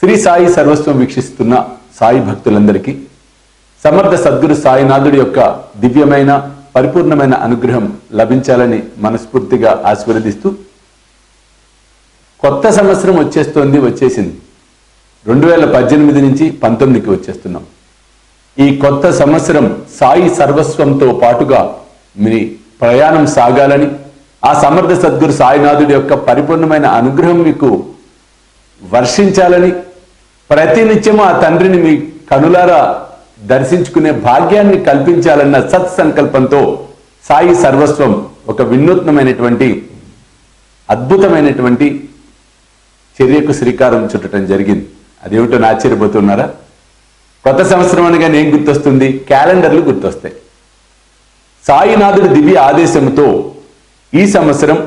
శ్రీ సాయి సర్వస్వం వీక్షిస్తున్న సాయి భక్తులందరికీ సమర్థ సద్గురు సాయినాథుడి యొక్క దివ్యమైన పరిపూర్ణమైన అనుగ్రహం లభించాలని మనస్ఫూర్తిగా ఆశీర్వదిస్తూ కొత్త సంవత్సరం వచ్చేసింది 2018 నుంచి 19కి వచ్చేస్తున్నాం. ఈ కొత్త సంవత్సరం సాయి సర్వస్వంతో పాటుగా మీ ప్రయాణం సాగాలని, ఆ సమర్థ సద్గురు సాయినాథుడి యొక్క పరిపూర్ణమైన అనుగ్రహం మీకు వర్షించాలని, ప్రతినిత్యము ఆ తండ్రిని మీ కనులారా దర్శించుకునే భాగ్యాన్ని కల్పించాలన్న సత్సంకల్పంతో సాయి సర్వస్వం ఒక వినూత్నమైనటువంటి అద్భుతమైనటువంటి చర్యకు శ్రీకారం చుట్టడం జరిగింది. అదేమిటో ఆశ్చర్యపోతున్నారా? కొత్త సంవత్సరం అనగానే ఏం గుర్తొస్తుంది? క్యాలెండర్లు గుర్తొస్తాయి. సాయినాథుడి దివ్య ఆదేశంతో ఈ సంవత్సరం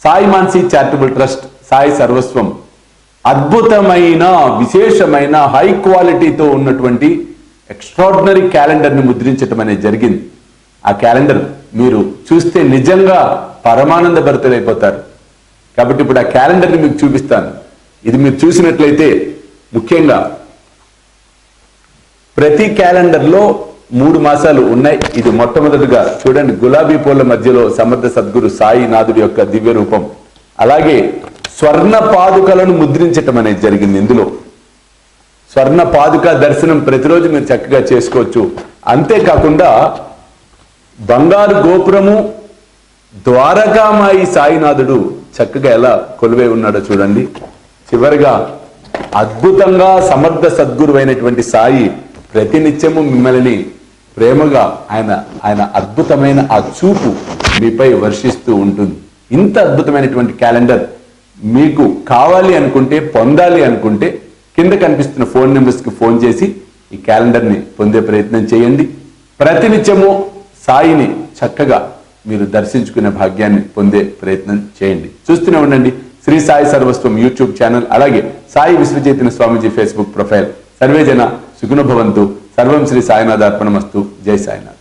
సాయి మాన్సీ చారిటబుల్ ట్రస్ట్ సాయి సర్వస్వం అద్భుతమైన విశేషమైన హై క్వాలిటీతో ఉన్నటువంటి ఎక్స్ట్రాడినరీ క్యాలెండర్ని ముద్రించడం అనేది జరిగింది. ఆ క్యాలెండర్ మీరు చూస్తే నిజంగా పరమానంద భరితులైపోతారు. కాబట్టి ఇప్పుడు ఆ క్యాలెండర్ని మీకు చూపిస్తాను. ఇది మీరు చూసినట్లయితే ముఖ్యంగా ప్రతి క్యాలెండర్లో 3 మాసాలు ఉన్నాయి. ఇది మొట్టమొదటిగా చూడండి, గులాబీ పూల మధ్యలో సమర్థ సద్గురు సాయినాథుడి యొక్క దివ్య రూపం, అలాగే స్వర్ణ పాదుకలను ముద్రించటం అనేది జరిగింది. ఇందులో స్వర్ణ పాదుక దర్శనం ప్రతిరోజు మీరు చక్కగా చేసుకోవచ్చు. అంతేకాకుండా బంగారు గోపురము, ద్వారకామాయి సాయినాథుడు చక్కగా ఎలా కొలువై ఉన్నాడో చూడండి. చివరిగా అద్భుతంగా సమర్థ సద్గురు అయినటువంటి సాయి ప్రతినిత్యము మిమ్మల్ని ప్రేమగా ఆయన అద్భుతమైన ఆ చూపు మీపై వర్షిస్తూ ఉంటుంది. ఇంత అద్భుతమైనటువంటి క్యాలెండర్ మీకు కావాలి అనుకుంటే, పొందాలి అనుకుంటే కింద కనిపిస్తున్న ఫోన్ నెంబర్స్కి ఫోన్ చేసి ఈ క్యాలెండర్ని పొందే ప్రయత్నం చేయండి. ప్రతినిత్యము సాయిని చక్కగా మీరు దర్శించుకునే భాగ్యాన్ని పొందే ప్రయత్నం చేయండి. చూస్తూనే ఉండండి శ్రీ సాయి సర్వస్వం యూట్యూబ్ ఛానల్, అలాగే సాయి విశ్వచైతన్య స్వామీజీ ఫేస్బుక్ ప్రొఫైల్. సర్వేజన సుఖినో భవంతు. సర్వం శ్రీ సాయినాథార్పణమస్తు. జై సాయినాథ్.